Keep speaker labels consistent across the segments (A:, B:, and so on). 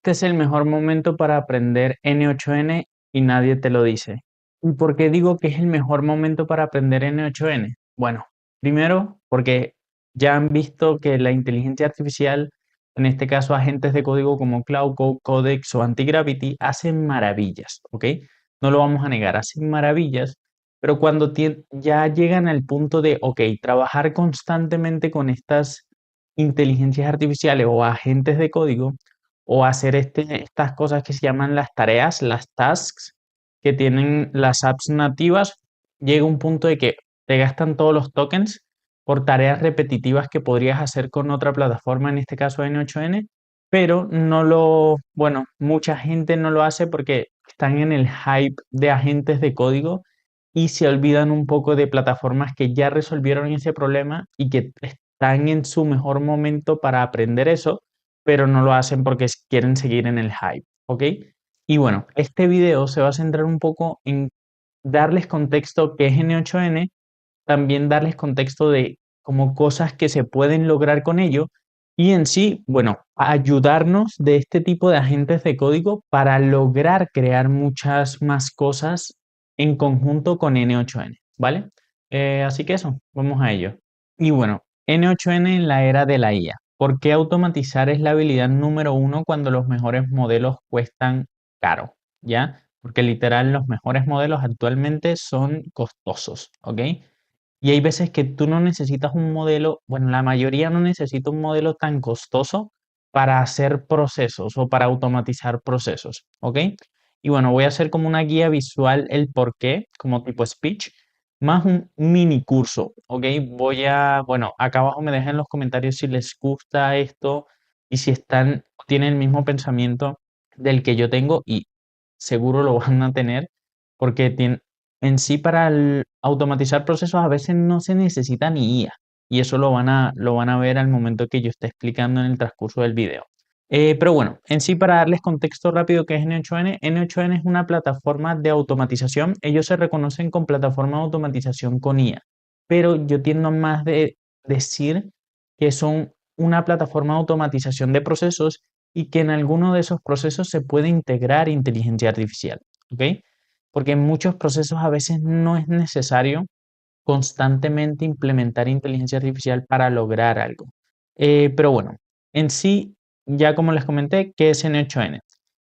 A: Este es el mejor momento para aprender N8N y nadie te lo dice. ¿Y por qué digo que es el mejor momento para aprender N8N? Bueno, primero porque ya han visto que la inteligencia artificial, en este caso agentes de código como Cloud Code, Codex o Antigravity, hacen maravillas, ¿ok? No lo vamos a negar, hacen maravillas, pero cuando ya llegan al punto de, ok, trabajar constantemente con estas inteligencias artificiales o agentes de código, o hacer estas cosas que se llaman las tareas, las tasks que tienen las apps nativas, llega un punto de que te gastan todos los tokens por tareas repetitivas que podrías hacer con otra plataforma, en este caso N8N, pero bueno, mucha gente no lo hace porque están en el hype de agentes de código y se olvidan un poco de plataformas que ya resolvieron ese problema y que están en su mejor momento para aprender eso, pero no lo hacen porque quieren seguir en el hype, ¿ok? Y bueno, este video se va a centrar un poco en darles contexto qué es N8N, también darles contexto de como cosas que se pueden lograr con ello y en sí, bueno, ayudarnos de este tipo de agentes de código para lograr crear muchas más cosas en conjunto con N8N, ¿vale? Así que eso, vamos a ello. Y bueno, N8N en la era de la IA. ¿Por qué automatizar es la habilidad número uno cuando los mejores modelos cuestan caro? ¿Ya? Porque literal los mejores modelos actualmente son costosos, ¿ok? Y hay veces que tú no necesitas un modelo, bueno, la mayoría no necesita un modelo tan costoso para hacer procesos o para automatizar procesos, ¿ok? Y bueno, voy a hacer como una guía visual el por qué, como tipo speech, más un mini curso, ¿ok? Bueno, acá abajo me dejan en los comentarios si les gusta esto y si tienen el mismo pensamiento del que yo tengo y seguro lo van a tener porque en sí para automatizar procesos a veces no se necesita ni IA y eso lo van a ver al momento que yo esté explicando en el transcurso del video. Pero bueno, en sí para darles contexto rápido que es N8N, N8N es una plataforma de automatización. Ellos se reconocen con plataforma de automatización con IA, pero yo tiendo más de decir que son una plataforma de automatización de procesos y que en alguno de esos procesos se puede integrar inteligencia artificial, ¿ok? Porque en muchos procesos a veces no es necesario constantemente implementar inteligencia artificial para lograr algo. Pero bueno, en sí, ya como les comenté, ¿qué es N8N?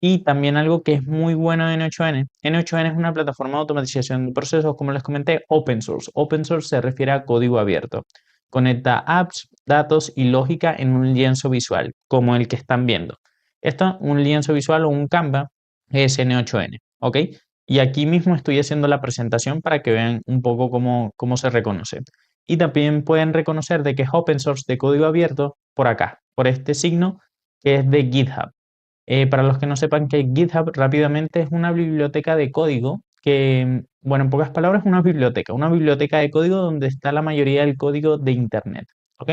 A: Y también algo que es muy bueno de N8N. N8N es una plataforma de automatización de procesos, como les comenté, open source. Open source se refiere a código abierto. Conecta apps, datos y lógica en un lienzo visual, como el que están viendo. Esto, un lienzo visual o un Canva, es N8N, ¿ok? Y aquí mismo estoy haciendo la presentación para que vean un poco cómo se reconoce. Y también pueden reconocer de que es open source de código abierto por acá, por este signo que es de GitHub. Para los que no sepan que GitHub rápidamente es una biblioteca de código que, bueno, en pocas palabras, es una biblioteca de código donde está la mayoría del código de Internet, ¿ok?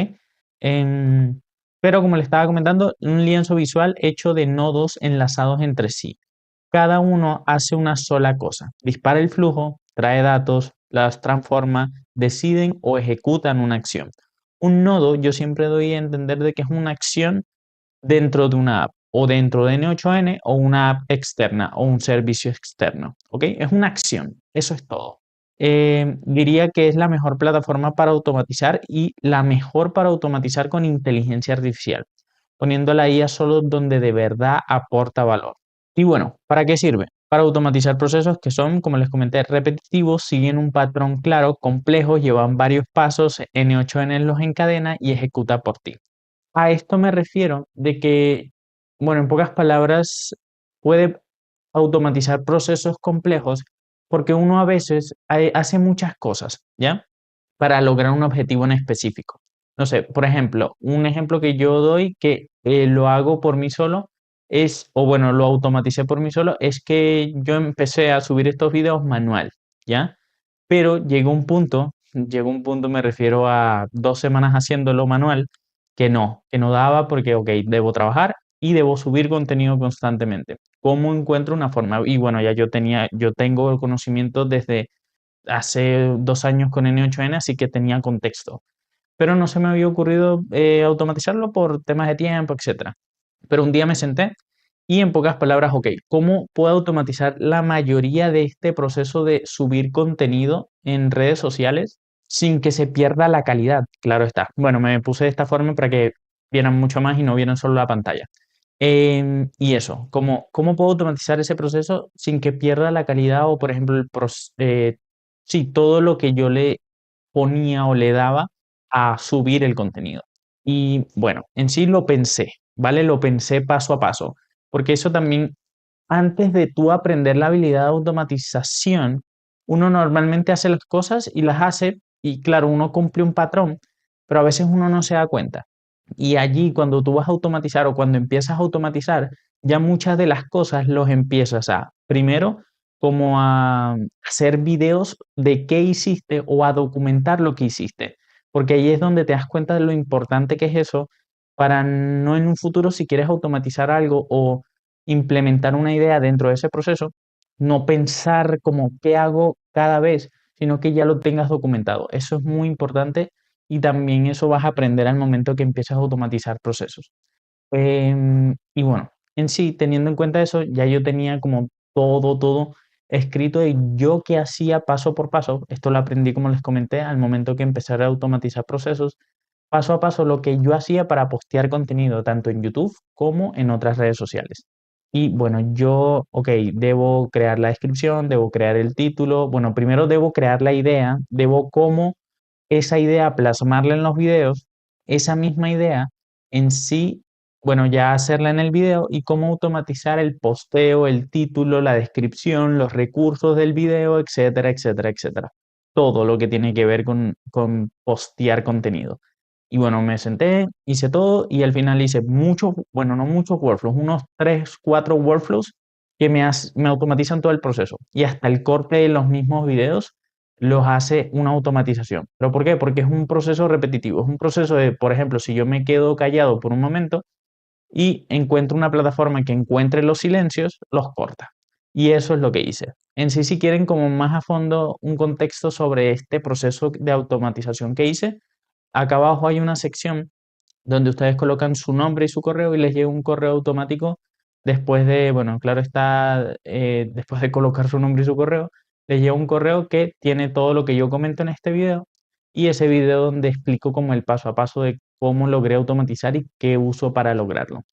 A: Em, pero como le estaba comentando, un lienzo visual hecho de nodos enlazados entre sí. Cada uno hace una sola cosa, dispara el flujo, trae datos, las transforma, deciden o ejecutan una acción. Un nodo yo siempre doy a entender de que es una acción dentro de una app o dentro de N8N o una app externa o un servicio externo. ¿Ok? Es una acción, eso es todo. Diría que es la mejor plataforma para automatizar y la mejor para automatizar con inteligencia artificial, poniendo la IA solo donde de verdad aporta valor. Y bueno, ¿para qué sirve? Para automatizar procesos que son, como les comenté, repetitivos, siguen un patrón claro, complejos, llevan varios pasos, N8N los encadena y ejecuta por ti. A esto me refiero de que, bueno, en pocas palabras, puede automatizar procesos complejos porque uno a veces hace muchas cosas, ¿ya? Para lograr un objetivo en específico. No sé, por ejemplo, un ejemplo que yo doy que lo hago por mí solo o bueno, lo automaticé por mí solo, es que yo empecé a subir estos videos manual, ¿ya? Pero llegó un punto, me refiero a 2 semanas haciéndolo manual, que no daba porque, ok, debo trabajar y debo subir contenido constantemente. ¿Cómo encuentro una forma? Y bueno, yo tengo el conocimiento desde hace 2 años con N8N, así que tenía contexto. Pero no se me había ocurrido automatizarlo por temas de tiempo, etcétera. Pero un día me senté Y en pocas palabras, ok, ¿cómo puedo automatizar la mayoría de este proceso de subir contenido en redes sociales sin que se pierda la calidad? Claro está. Bueno, me puse de esta forma para que vieran mucho más y no vieran solo la pantalla. Y eso, ¿cómo puedo automatizar ese proceso sin que pierda la calidad o, por ejemplo, sí, todo lo que yo le ponía o le daba a subir el contenido? Y bueno, en sí lo pensé, ¿vale? Lo pensé paso a paso, porque eso también, antes de tú aprender la habilidad de automatización, uno normalmente hace las cosas y las hace y claro, uno cumple un patrón, pero a veces uno no se da cuenta. Y allí cuando tú vas a automatizar o cuando empiezas a automatizar, ya muchas de las cosas los empiezas a, primero, como a hacer videos de qué hiciste o a documentar lo que hiciste, porque ahí es donde te das cuenta de lo importante que es eso para no en un futuro, si quieres automatizar algo o implementar una idea dentro de ese proceso, no pensar como qué hago cada vez, sino que ya lo tengas documentado. Eso es muy importante y también eso vas a aprender al momento que empieces a automatizar procesos. Y bueno, en sí, teniendo en cuenta eso, ya yo tenía como todo escrito de yo qué hacía paso por paso. Esto lo aprendí, como les comenté, al momento que empecé a automatizar procesos, paso a paso lo que yo hacía para postear contenido, tanto en YouTube como en otras redes sociales. Y bueno, yo, ok, debo crear la descripción, debo crear el título. Bueno, primero debo crear la idea, debo cómo esa idea plasmarla en los videos, esa misma idea en sí, bueno, ya hacerla en el video y cómo automatizar el posteo, el título, la descripción, los recursos del video, etcétera, etcétera, etcétera. Todo lo que tiene que ver con postear contenido. Y bueno, me senté, hice todo y al final hice muchos, bueno, no muchos workflows, unos 3 4 workflows que me automatizan todo el proceso. Y hasta el corte de los mismos videos los hace una automatización. ¿Pero por qué? Porque es un proceso repetitivo. Es un proceso de, por ejemplo, si yo me quedo callado por un momento y encuentro una plataforma que encuentre los silencios, los corta. Y eso es lo que hice. En sí, si quieren como más a fondo un contexto sobre este proceso de automatización que hice, acá abajo hay una sección donde ustedes colocan su nombre y su correo y les llega un correo automático después de, bueno, claro está, después de colocar su nombre y su correo, les llega un correo que tiene todo lo que yo comento en este video y ese video donde explico como el paso a paso de cómo logré automatizar y qué uso para lograrlo,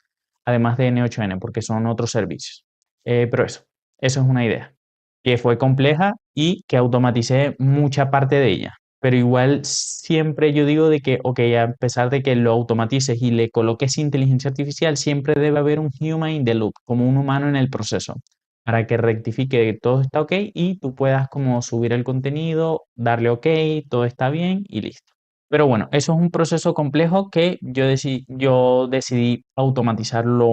A: además de N8N, porque son otros servicios. Pero eso es una idea, que fue compleja y que automaticé mucha parte de ella. Pero igual siempre yo digo de que, ok, a pesar de que lo automatices y le coloques inteligencia artificial, siempre debe haber un human in the loop, como un humano en el proceso, para que rectifique que todo está ok y tú puedas como subir el contenido, darle ok, todo está bien y listo. Pero bueno, eso es un proceso complejo que yo decidí automatizarlo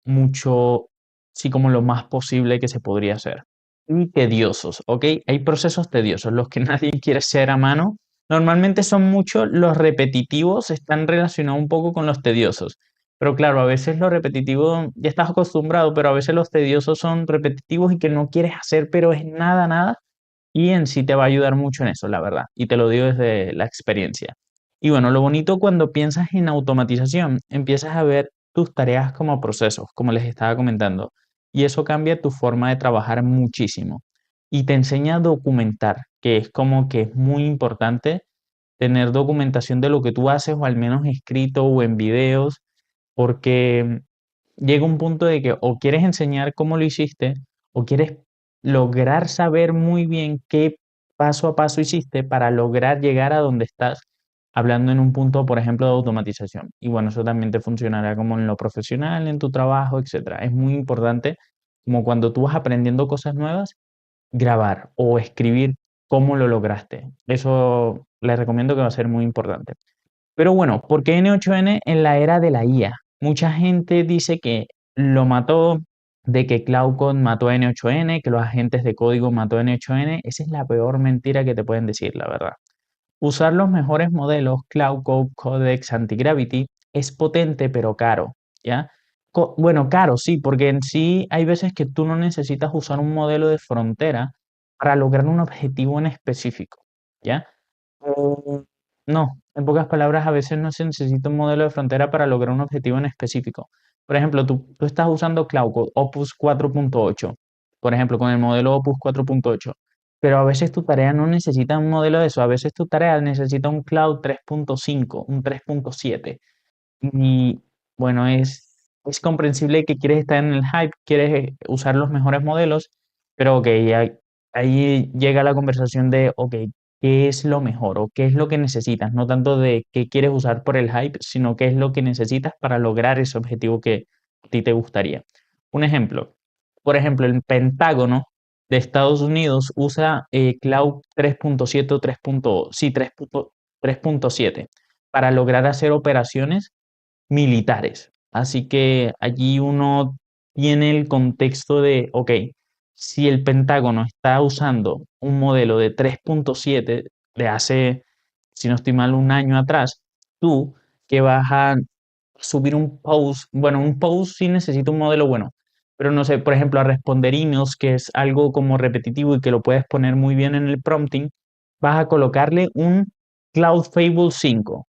A: mucho, sí, como lo más posible que se podría hacer. Y tediosos, ¿ok? Hay procesos tediosos, los que nadie quiere hacer a mano. Normalmente son muchos los repetitivos, están relacionados un poco con los tediosos. Pero claro, a veces lo repetitivo ya estás acostumbrado, pero a veces los tediosos son repetitivos y que no quieres hacer, pero es nada, nada y en sí te va a ayudar mucho en eso, la verdad. Y te lo digo desde la experiencia. Y bueno, lo bonito cuando piensas en automatización, empiezas a ver tus tareas como procesos, como les estaba comentando. Y eso cambia tu forma de trabajar muchísimo. Y te enseña a documentar, que es como que es muy importante tener documentación de lo que tú haces, o al menos escrito o en videos, porque llega un punto de que o quieres enseñar cómo lo hiciste, o quieres lograr saber muy bien qué paso a paso hiciste para lograr llegar a donde estás, hablando en un punto, por ejemplo, de automatización. Y bueno, eso también te funcionará como en lo profesional, en tu trabajo, etcétera. Es muy importante, como cuando tú vas aprendiendo cosas nuevas, grabar o escribir cómo lo lograste. Eso les recomiendo que va a ser muy importante. Pero bueno, ¿por qué N8N en la era de la IA? Mucha gente dice que lo mató, de que Cloud Code mató a N8N, que los agentes de código mató a N8N. Esa es la peor mentira que te pueden decir, la verdad. Usar los mejores modelos Cloud Code, Codex, Antigravity es potente pero caro, ¿ya? Bueno, caro sí, porque en sí hay veces que tú no necesitas usar un modelo de frontera para lograr un objetivo en específico, ¿ya? No, en pocas palabras, a veces no se necesita un modelo de frontera para lograr un objetivo en específico. Por ejemplo, tú estás usando Cloud Code Opus 4.8, por ejemplo, con el modelo Opus 4.8, pero a veces tu tarea no necesita un modelo de eso, a veces tu tarea necesita un Cloud 3.5, un 3.7. Y bueno, es comprensible que quieres estar en el hype, quieres usar los mejores modelos, pero ok, ahí llega la conversación de, ok, ¿qué es lo mejor o qué es lo que necesitas? No tanto de qué quieres usar por el hype, sino qué es lo que necesitas para lograr ese objetivo que a ti te gustaría. Un ejemplo, por ejemplo, el Pentágono de Estados Unidos usa Cloud 3.7 o 3. Sí, 3.7 para lograr hacer operaciones militares. Así que allí uno tiene el contexto de, ok, si el Pentágono está usando un modelo de 3.7 de hace, si no estoy mal, un año atrás, tú que vas a subir un post, bueno, un post sí necesita un modelo bueno, pero no sé, por ejemplo, a responder emails, que es algo como repetitivo y que lo puedes poner muy bien en el prompting, vas a colocarle un Cloud Fable 5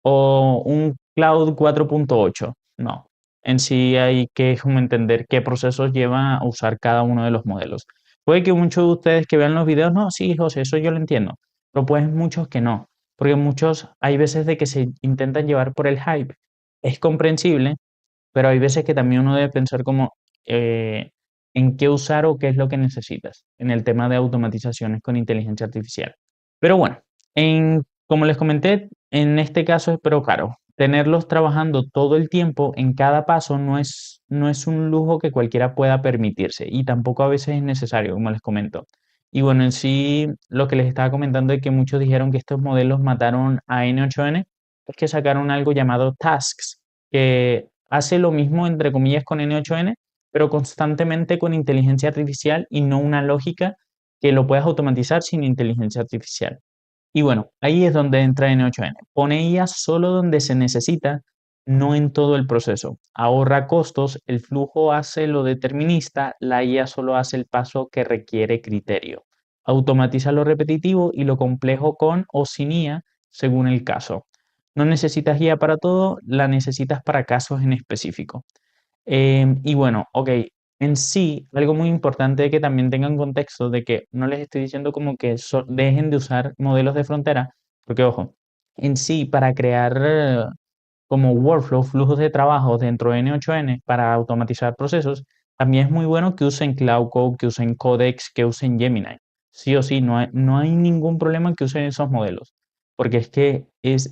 A: o un Cloud 4.8. No, en sí hay que como entender qué procesos lleva a usar cada uno de los modelos. Puede que muchos de ustedes que vean los videos, no, sí, José, eso yo lo entiendo, pero pues muchos que no, porque muchos hay veces de que se intentan llevar por el hype. Es comprensible, pero hay veces que también uno debe pensar como en qué usar o qué es lo que necesitas en el tema de automatizaciones con inteligencia artificial. Pero bueno, como les comenté, en este caso, pero claro, tenerlos trabajando todo el tiempo en cada paso no es un lujo que cualquiera pueda permitirse y tampoco a veces es necesario, como les comento. Y bueno, en sí, lo que les estaba comentando es que muchos dijeron que estos modelos mataron a N8N, es que sacaron algo llamado Tasks, que hace lo mismo, entre comillas, con N8N, pero constantemente con inteligencia artificial y no una lógica que lo puedas automatizar sin inteligencia artificial. Y bueno, ahí es donde entra N8N. Pone IA solo donde se necesita, no en todo el proceso. Ahorra costos, el flujo hace lo determinista, la IA solo hace el paso que requiere criterio. Automatiza lo repetitivo y lo complejo con o sin IA según el caso. No necesitas IA para todo, la necesitas para casos en específico. Y bueno, ok, en sí, algo muy importante que también tengan contexto de que no les estoy diciendo como que dejen de usar modelos de frontera, porque ojo, en sí, para crear como workflow, flujos de trabajo dentro de N8N para automatizar procesos, también es muy bueno que usen Cloud Code, que usen Codex, que usen Gemini. Sí o sí, no hay ningún problema en que usen esos modelos, porque es que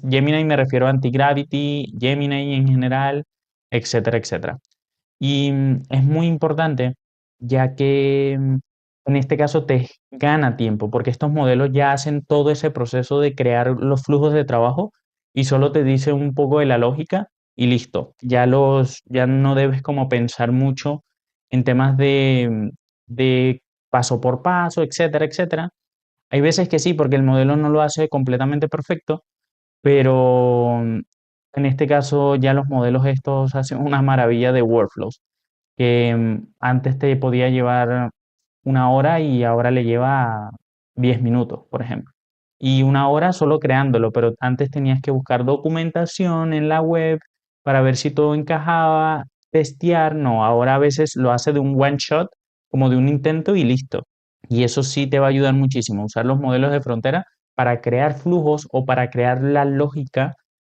A: Gemini, me refiero a Antigravity, Gemini en general, etcétera, etcétera. Y es muy importante, ya que en este caso te gana tiempo, porque estos modelos ya hacen todo ese proceso de crear los flujos de trabajo y solo te dice un poco de la lógica y listo. Ya no debes como pensar mucho en temas de paso por paso, etcétera, etcétera. Hay veces que sí, porque el modelo no lo hace completamente perfecto, pero en este caso ya los modelos estos hacen una maravilla de workflows que antes te podía llevar una hora y ahora le lleva 10 minutos, por ejemplo. Y una hora solo creándolo, pero antes tenías que buscar documentación en la web para ver si todo encajaba, testear, no, ahora a veces lo hace de un one shot, como de un intento y listo. Y eso sí te va a ayudar muchísimo, usar los modelos de frontera para crear flujos o para crear la lógica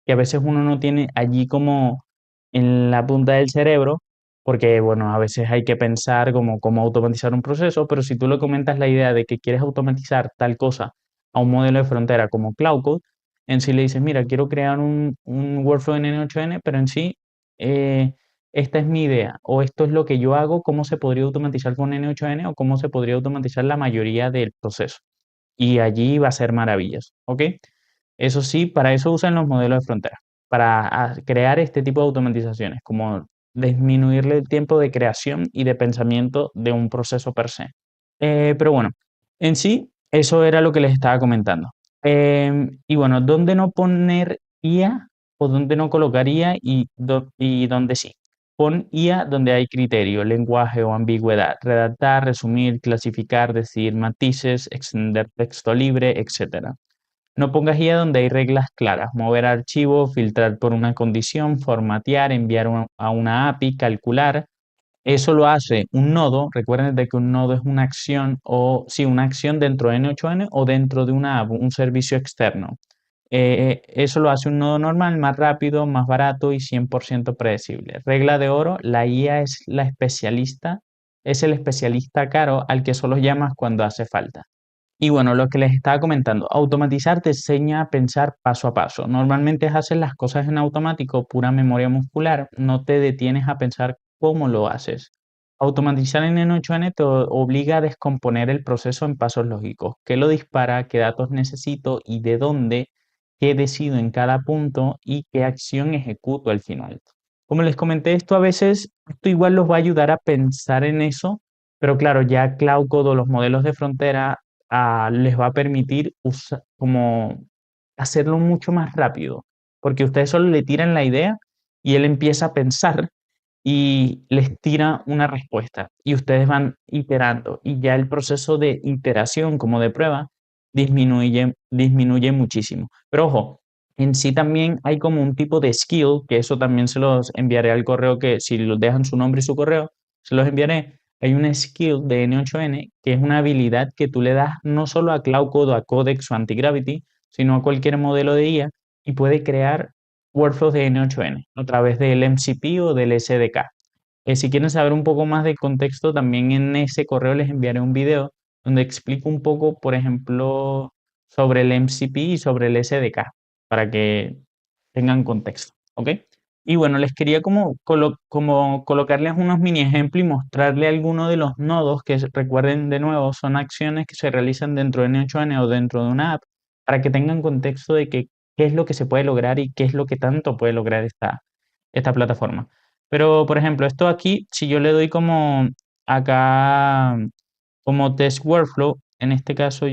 A: que a veces uno no tiene allí como en la punta del cerebro porque, bueno, a veces hay que pensar como cómo automatizar un proceso, pero si tú le comentas la idea de que quieres automatizar tal cosa a un modelo de frontera como Cloud Code, en sí le dices, mira, quiero crear un workflow en N8N, pero en sí, eh, esta es mi idea, o esto es lo que yo hago, cómo se podría automatizar con N8N o cómo se podría automatizar la mayoría del proceso. Y allí va a ser maravillas, ¿ok? Eso sí, para eso usan los modelos de frontera, para crear este tipo de automatizaciones, como disminuirle el tiempo de creación y de pensamiento de un proceso per se. Pero bueno, en sí, eso era lo que les estaba comentando. Y bueno, ¿dónde no poner IA o dónde no colocaría y dónde sí? Pon IA donde hay criterio, lenguaje o ambigüedad, redactar, resumir, clasificar, decir matices, extender texto libre, etcétera. No pongas IA donde hay reglas claras. Mover archivo, filtrar por una condición, formatear, enviar a una API, calcular. Eso lo hace un nodo. Recuerden de que un nodo es una acción o sí, una acción dentro de N8N o dentro de una app, un servicio externo. Eso lo hace un nodo normal, más rápido, más barato y 100% predecible. Regla de oro, la IA es el especialista caro al que solo llamas cuando hace falta. Y bueno, lo que les estaba comentando, automatizar te enseña a pensar paso a paso. Normalmente haces las cosas en automático, pura memoria muscular, no te detienes a pensar cómo lo haces. Automatizar en N8N te obliga a descomponer el proceso en pasos lógicos. ¿Qué lo dispara? ¿Qué datos necesito? ¿Y de dónde? ¿Qué decido en cada punto? ¿Y qué acción ejecuto al final? Como les comenté, esto igual los va a ayudar a pensar en eso, pero claro, ya Cloud Code o los modelos de frontera les va a permitir como hacerlo mucho más rápido, porque ustedes solo le tiran la idea y él empieza a pensar y les tira una respuesta y ustedes van iterando y ya el proceso de iteración como de prueba disminuye muchísimo. Pero ojo, en sí también hay como un tipo de skill, que eso también se los enviaré al correo, que si los dejan su nombre y su correo, se los enviaré. Hay una skill de N8N que es una habilidad que tú le das no solo a Cloud Code o a Codex o Antigravity, sino a cualquier modelo de IA y puede crear workflows de N8N a través del MCP o del SDK. Si quieren saber un poco más de contexto, también en ese correo les enviaré un video donde explico un poco, por ejemplo, sobre el MCP y sobre el SDK, para que tengan contexto, ¿ok? Y bueno, les quería como colocarles unos mini ejemplos y mostrarle algunos de los nodos que recuerden de nuevo, son acciones que se realizan dentro de N8N o dentro de una app, para que tengan contexto de qué es lo que se puede lograr y qué es lo que tanto puede lograr esta plataforma. Pero, por ejemplo, esto aquí, si yo le doy como acá, como test workflow, en este caso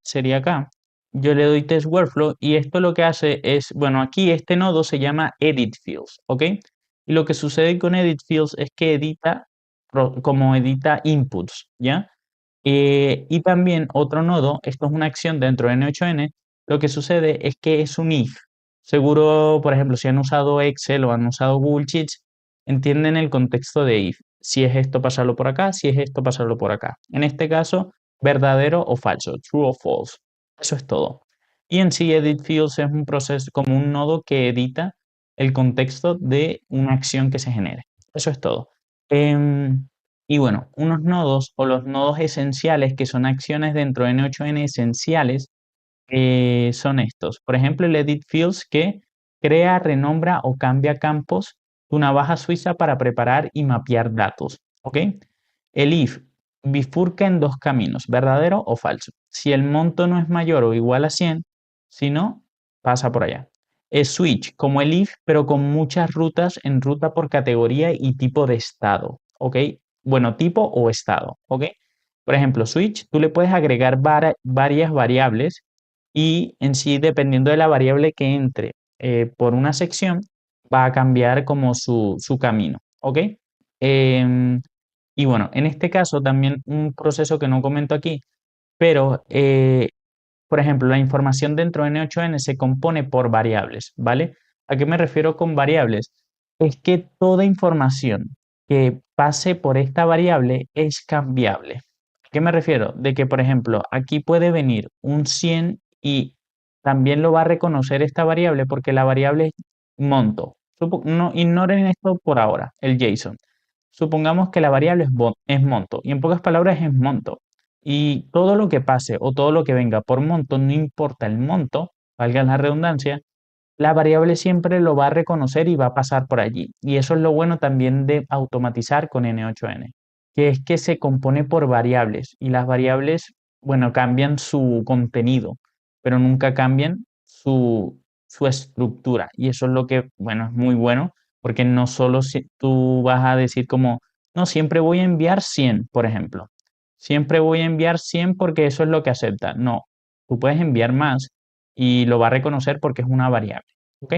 A: sería acá, yo le doy test workflow y esto lo que hace es, bueno, aquí este nodo se llama edit fields, ¿ok? Y lo que sucede con edit fields es que como edita inputs, ¿ya? Y también otro nodo, esto es una acción dentro de N8N, lo que sucede es que es un if. Seguro, por ejemplo, si han usado Excel o han usado Google Sheets, entienden el contexto de if. Si es esto, pasarlo por acá, si es esto, pasarlo por acá. En este caso, verdadero o falso, true o false. Eso es todo. Y en sí, edit fields es un proceso como un nodo que edita el contexto de una acción que se genere. Eso es todo. Em, y bueno, unos nodos o los nodos esenciales, que son acciones dentro de N8N esenciales, son estos. Por ejemplo, el edit fields que crea, renombra o cambia campos de una navaja suiza para preparar y mapear datos. ¿Ok? El if bifurca en dos caminos, verdadero o falso. Si el monto no es mayor o igual a 100, si no, pasa por allá. Es switch, como el if, pero con muchas rutas en ruta por categoría y tipo de estado. ¿Ok? Bueno, tipo o estado. ¿Ok? Por ejemplo, switch, tú le puedes agregar varias variables y en sí, dependiendo de la variable que entre por una sección, va a cambiar como su camino. ¿Ok? Em, y bueno, en este caso también un proceso que no comento aquí, pero por ejemplo, la información dentro de N8N se compone por variables, ¿vale? ¿A qué me refiero con variables? Es que toda información que pase por esta variable es cambiable. ¿A qué me refiero? De que, por ejemplo, aquí puede venir un 100 y también lo va a reconocer esta variable porque la variable es monto. No ignoren esto por ahora, el JSON. Supongamos que la variable es monto y en pocas palabras es monto. Y todo lo que pase o todo lo que venga por monto, no importa el monto, valga la redundancia, la variable siempre lo va a reconocer y va a pasar por allí. Y eso es lo bueno también de automatizar con N8N, que es que se compone por variables y las variables, bueno, cambian su contenido, pero nunca cambian su estructura. Y eso es lo que, bueno, es muy bueno, porque no solo si tú vas a decir como, no, siempre voy a enviar 100, por ejemplo. Siempre voy a enviar 100 porque eso es lo que acepta. No, tú puedes enviar más y lo va a reconocer porque es una variable. ¿Ok?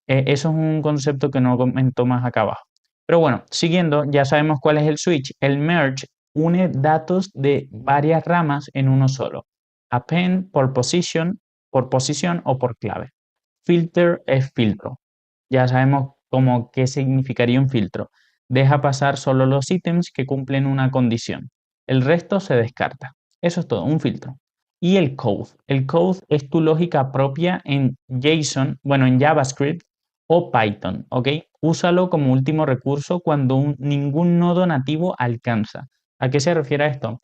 A: Eso es un concepto que no comento más acá abajo. Pero bueno, siguiendo, ya sabemos cuál es el switch. El merge une datos de varias ramas en uno solo. Append por position por posición o por clave. Filter es filtro. Ya sabemos cómo qué significaría un filtro. Deja pasar solo los ítems que cumplen una condición. El resto se descarta. Eso es todo, un filtro. Y el code. El code es tu lógica propia en JSON, bueno, en JavaScript o Python, ¿ok? Úsalo como último recurso cuando ningún nodo nativo alcanza. ¿A qué se refiere esto?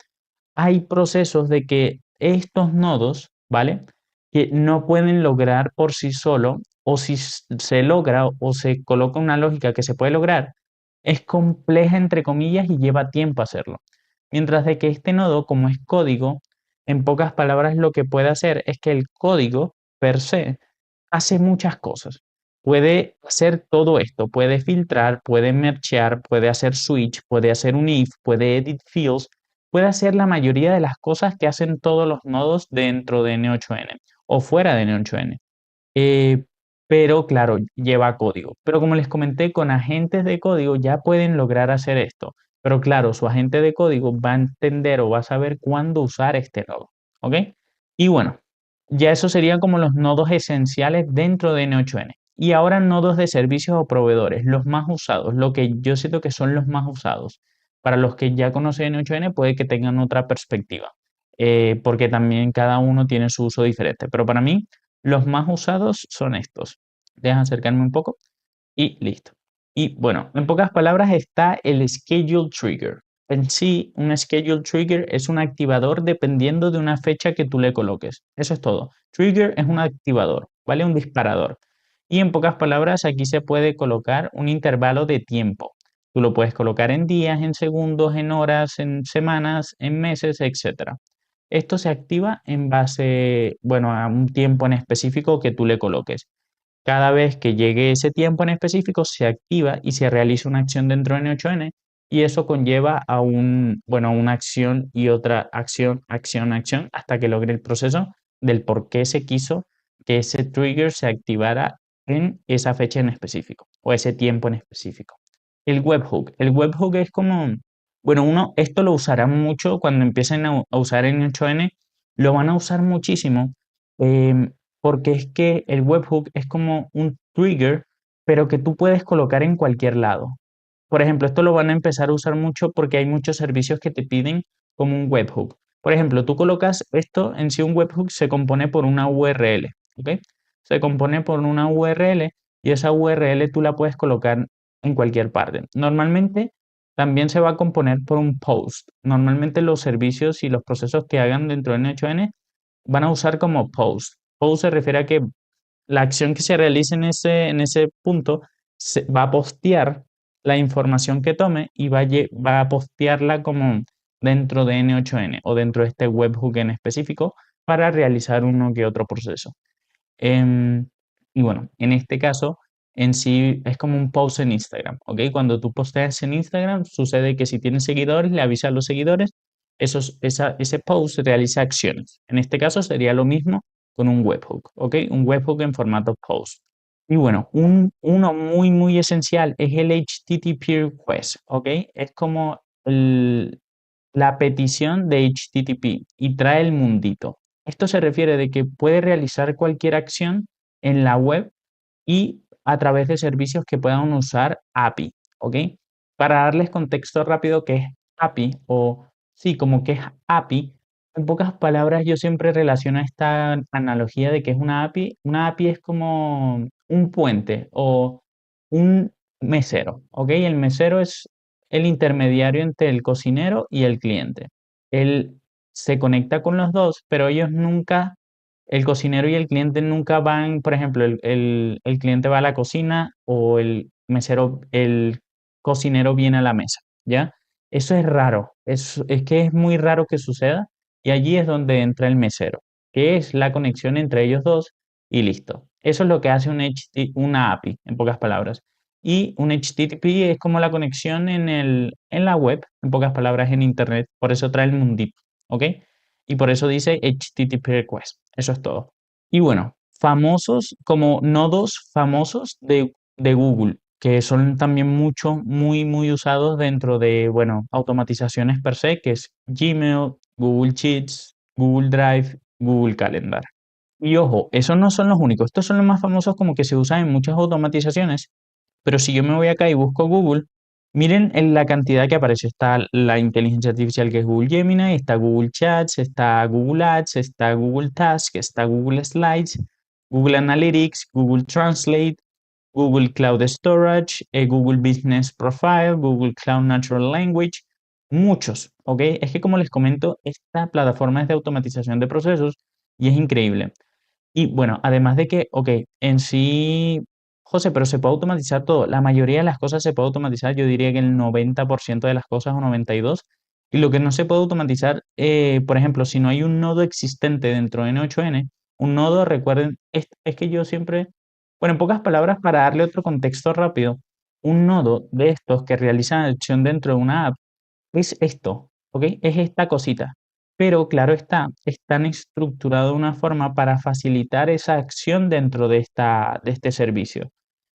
A: Hay procesos de que estos nodos, ¿vale? Que no pueden lograr por sí solo, o si se logra o se coloca una lógica que se puede lograr, es compleja entre comillas y lleva tiempo hacerlo. Mientras de que este nodo, como es código, en pocas palabras lo que puede hacer es que el código per se hace muchas cosas. Puede hacer todo esto, puede filtrar, puede mergear, puede hacer switch, puede hacer un if, puede edit fields, puede hacer la mayoría de las cosas que hacen todos los nodos dentro de N8N o fuera de N8N. Eh, pero claro, lleva código. Pero como les comenté, con agentes de código ya pueden lograr hacer esto. Pero claro, su agente de código va a entender o va a saber cuándo usar este nodo. ¿Ok? Y bueno, ya eso serían como los nodos esenciales dentro de N8N. Y ahora nodos de servicios o proveedores, los más usados, lo que yo siento que son los más usados. Para los que ya conocen N8N puede que tengan otra perspectiva, porque también cada uno tiene su uso diferente. Pero para mí, los más usados son estos. Dejan acercarme un poco y listo. Y bueno, en pocas palabras está el schedule trigger. En sí, un schedule trigger es un activador dependiendo de una fecha que tú le coloques. Eso es todo. Trigger es un activador, ¿vale? Un disparador. Y en pocas palabras, aquí se puede colocar un intervalo de tiempo. Tú lo puedes colocar en días, en segundos, en horas, en semanas, en meses, etc. Esto se activa en base, bueno, a un tiempo en específico que tú le coloques. Cada vez que llegue ese tiempo en específico, se activa y se realiza una acción dentro de N8N y eso conlleva a bueno, a una acción y otra acción, acción, acción, hasta que logre el proceso del por qué se quiso que ese trigger se activara en esa fecha en específico o ese tiempo en específico. El webhook. El webhook es como, bueno, esto lo usará mucho cuando empiecen a usar N8N, lo van a usar muchísimo. Porque es que el webhook es como un trigger, pero que tú puedes colocar en cualquier lado. Por ejemplo, esto lo van a empezar a usar mucho porque hay muchos servicios que te piden como un webhook. Por ejemplo, tú colocas esto en sí, un webhook se compone por una URL, ¿ok? Se compone por una URL y esa URL tú la puedes colocar en cualquier parte. Normalmente también se va a componer por un post. Normalmente los servicios y los procesos que hagan dentro de N8N van a usar como post. Post se refiere a que la acción que se realice en ese punto va a postear la información que tome y va a postearla como dentro de N8N o dentro de este webhook en específico para realizar uno que otro proceso. Em, y bueno, en este caso, en sí es como un post en Instagram, ¿ok? Cuando tú posteas en Instagram, sucede que si tienes seguidores, le avisas a los seguidores, ese post realiza acciones. En este caso sería lo mismo con un webhook, ¿ok? Un webhook en formato post. Y bueno, uno muy, muy esencial es el HTTP request, ¿ok? Es como la petición de HTTP y trae el mundito. Esto se refiere de que puede realizar cualquier acción en la web y a través de servicios que puedan usar API, ¿ok? Para darles contexto rápido, ¿qué es API? O sí, como que es API. En pocas palabras, yo siempre relaciono esta analogía de que es una API. Una API es como un puente o un mesero, ¿ok? El mesero es el intermediario entre el cocinero y el cliente. Él se conecta con los dos, pero ellos nunca, el cocinero y el cliente nunca van, por ejemplo, el cliente va a la cocina o el cocinero viene a la mesa, ¿ya? Eso es raro, es que es muy raro que suceda y allí es donde entra el mesero, que es la conexión entre ellos dos y listo. Eso es lo que hace una API, en pocas palabras. Y un HTTP es como la conexión en la web, en pocas palabras, en Internet. Por eso trae el mundito, ¿ok? Y por eso dice HTTP request. Eso es todo. Y bueno, famosos como nodos famosos de Google, que son también muy, muy usados dentro de, bueno, automatizaciones per se, que es Gmail, Google Sheets, Google Drive, Google Calendar. Y ojo, esos no son los únicos, estos son los más famosos como que se usan en muchas automatizaciones, pero si yo me voy acá y busco Google, miren en la cantidad que aparece. Está la inteligencia artificial que es Google Gemini, está Google Chats, está Google Ads, está Google Task, está Google Slides, Google Analytics, Google Translate, Google Cloud Storage, Google Business Profile, Google Cloud Natural Language, muchos, ¿ok? Es que como les comento, esta plataforma es de automatización de procesos y es increíble. Y bueno, además de que, ok, en sí, José, pero se puede automatizar todo. La mayoría de las cosas se puede automatizar, yo diría que el 90% de las cosas o 92%. Y lo que no se puede automatizar, por ejemplo, si no hay un nodo existente dentro de N8N, un nodo, recuerden, es que yo siempre, bueno, en pocas palabras, para darle otro contexto rápido, un nodo de estos que realizan acción dentro de una app es esto, ¿ok? Es esta cosita. Pero claro está, están estructurados de una forma para facilitar esa acción dentro de este servicio.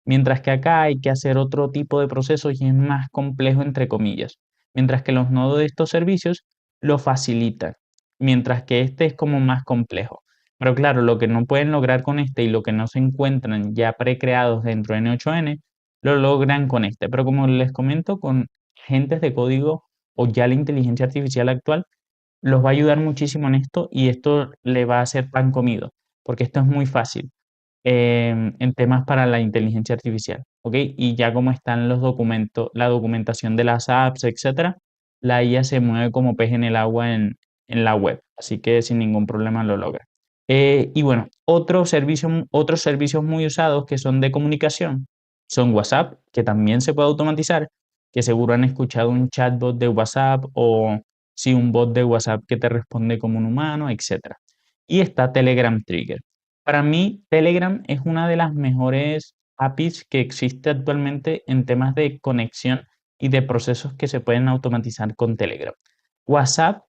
A: Mientras que acá hay que hacer otro tipo de procesos y es más complejo, entre comillas. Mientras que los nodos de estos servicios lo facilitan. Mientras que este es como más complejo. Pero claro, lo que no pueden lograr con este y lo que no se encuentran ya precreados dentro de N8N, lo logran con este. Pero como les comento, con agentes de código o ya la inteligencia artificial actual los va a ayudar muchísimo en esto y esto le va a hacer pan comido, porque esto es muy fácil en temas para la inteligencia artificial, ¿ok? Y ya como están los documentos, la documentación de las apps, etcétera, la IA se mueve como pez en el agua en la web, así que sin ningún problema lo logra. Y bueno, otros servicios muy usados que son de comunicación son WhatsApp, que también se puede automatizar, que seguro han escuchado un chatbot de WhatsApp o sí, un bot de WhatsApp que te responde como un humano, etcétera. Y está Telegram Trigger. Para mí, Telegram es una de las mejores APIs que existe actualmente en temas de conexión y de procesos que se pueden automatizar con Telegram. WhatsApp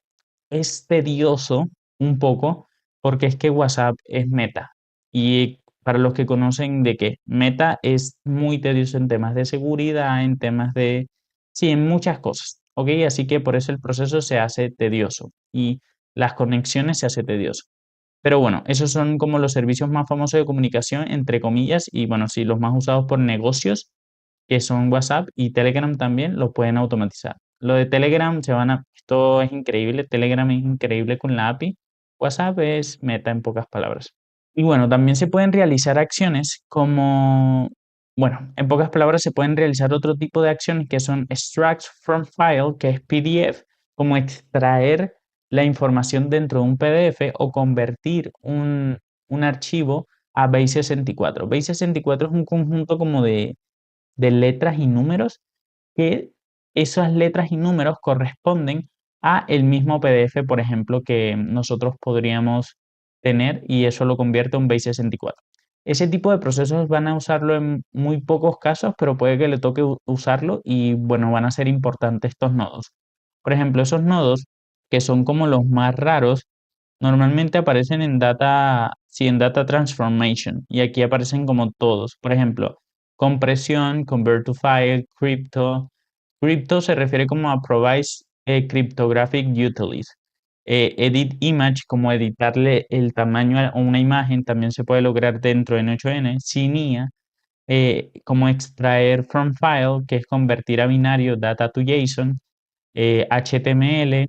A: es tedioso un poco porque es que WhatsApp es Meta. Y para los que conocen de que Meta es muy tedioso en temas de seguridad, en temas de, sí, en muchas cosas. ¿Ok? Así que por eso el proceso se hace tedioso y las conexiones se hace tedioso. Pero bueno, esos son como los servicios más famosos de comunicación, entre comillas, y bueno, sí, los más usados por negocios, que son WhatsApp y Telegram también, lo pueden automatizar. Lo de Telegram esto es increíble, Telegram es increíble con la API, WhatsApp es Meta en pocas palabras. Y bueno, también se pueden realizar acciones como, bueno, en pocas palabras se pueden realizar otro tipo de acciones que son extracts from file, que es PDF, como extraer la información dentro de un PDF o convertir un archivo a Base64. Base64 es un conjunto como de letras y números que esas letras y números corresponden a el mismo PDF, por ejemplo, que nosotros podríamos tener y eso lo convierte en Base64. Ese tipo de procesos van a usarlo en muy pocos casos, pero puede que le toque usarlo y bueno, van a ser importantes estos nodos. Por ejemplo, esos nodos que son como los más raros, normalmente aparecen en data, sí, en data transformation y aquí aparecen como todos. Por ejemplo, compresión, convert to file, crypto. Crypto se refiere como a provides cryptographic utilities. Edit image, como editarle el tamaño a una imagen, también se puede lograr dentro de N8N. Sin IA, como extraer from file, que es convertir a binario data to JSON. HTML,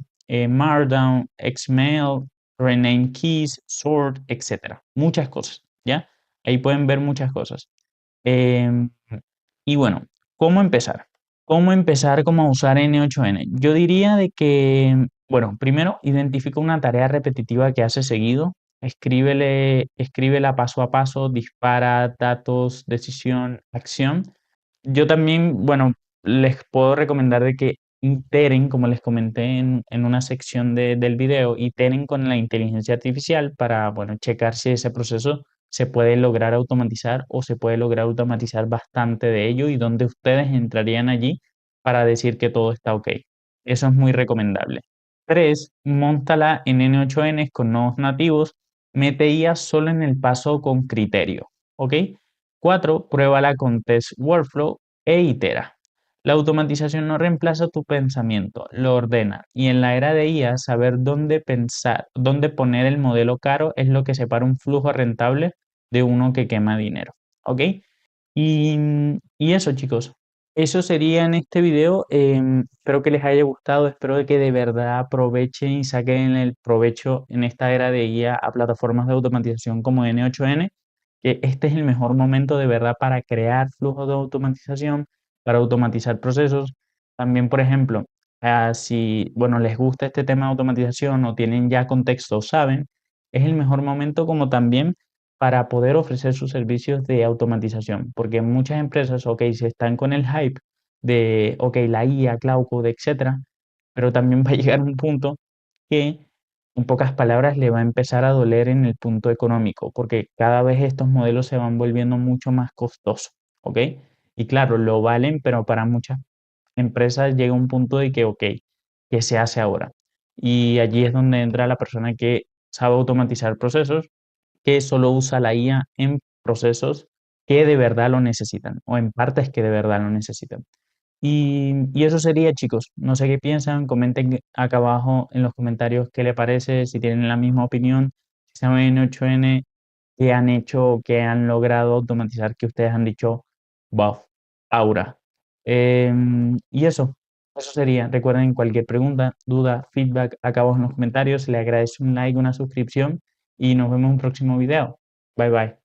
A: Markdown, XML, rename keys, sort, etcétera. Muchas cosas, ¿ya? Ahí pueden ver muchas cosas. Em, y bueno, ¿cómo empezar? ¿Cómo empezar como a usar N8N? Yo diría de que, bueno, primero identifica una tarea repetitiva que hace seguido, escríbela paso a paso, dispara datos, decisión, acción. Yo también, bueno, les puedo recomendar de que iteren, como les comenté en una sección del video, iteren con la inteligencia artificial para, bueno, checar si ese proceso se puede lograr automatizar o se puede lograr automatizar bastante de ello y dónde ustedes entrarían allí para decir que todo está ok. Eso es muy recomendable. 3, móntala en N8N con nodos nativos, mete IA solo en el paso con criterio, ¿ok? 4, pruébala con test workflow e itera. La automatización no reemplaza tu pensamiento, lo ordena. Y en la era de IA, saber dónde pensar, dónde poner el modelo caro es lo que separa un flujo rentable de uno que quema dinero. ¿Ok? Y eso, chicos. Eso sería en este video. Espero que les haya gustado. Espero que de verdad aprovechen y saquen el provecho en esta era de IA a plataformas de automatización como N8N, que este es el mejor momento de verdad para crear flujos de automatización, para automatizar procesos. También, por ejemplo, si bueno, les gusta este tema de automatización o tienen ya contexto o saben, es el mejor momento como también para poder ofrecer sus servicios de automatización, porque muchas empresas, ok, se están con el hype de, ok, la IA, Cloud Code, etcétera, pero también va a llegar un punto que, en pocas palabras, le va a empezar a doler en el punto económico, porque cada vez estos modelos se van volviendo mucho más costosos, ¿ok? Y claro, lo valen, pero para muchas empresas llega un punto de que, ok, ¿qué se hace ahora? Y allí es donde entra la persona que sabe automatizar procesos, que solo usa la IA en procesos que de verdad lo necesitan o en partes que de verdad lo necesitan. Y eso sería, chicos. No sé qué piensan. Comenten acá abajo en los comentarios qué les parece, si tienen la misma opinión, si saben N8N, qué han hecho, qué han logrado automatizar, que ustedes han dicho, wow, aura. Y eso sería. Recuerden cualquier pregunta, duda, feedback acá abajo en los comentarios. Les agradezco un like, una suscripción y nos vemos en un próximo video. Bye bye.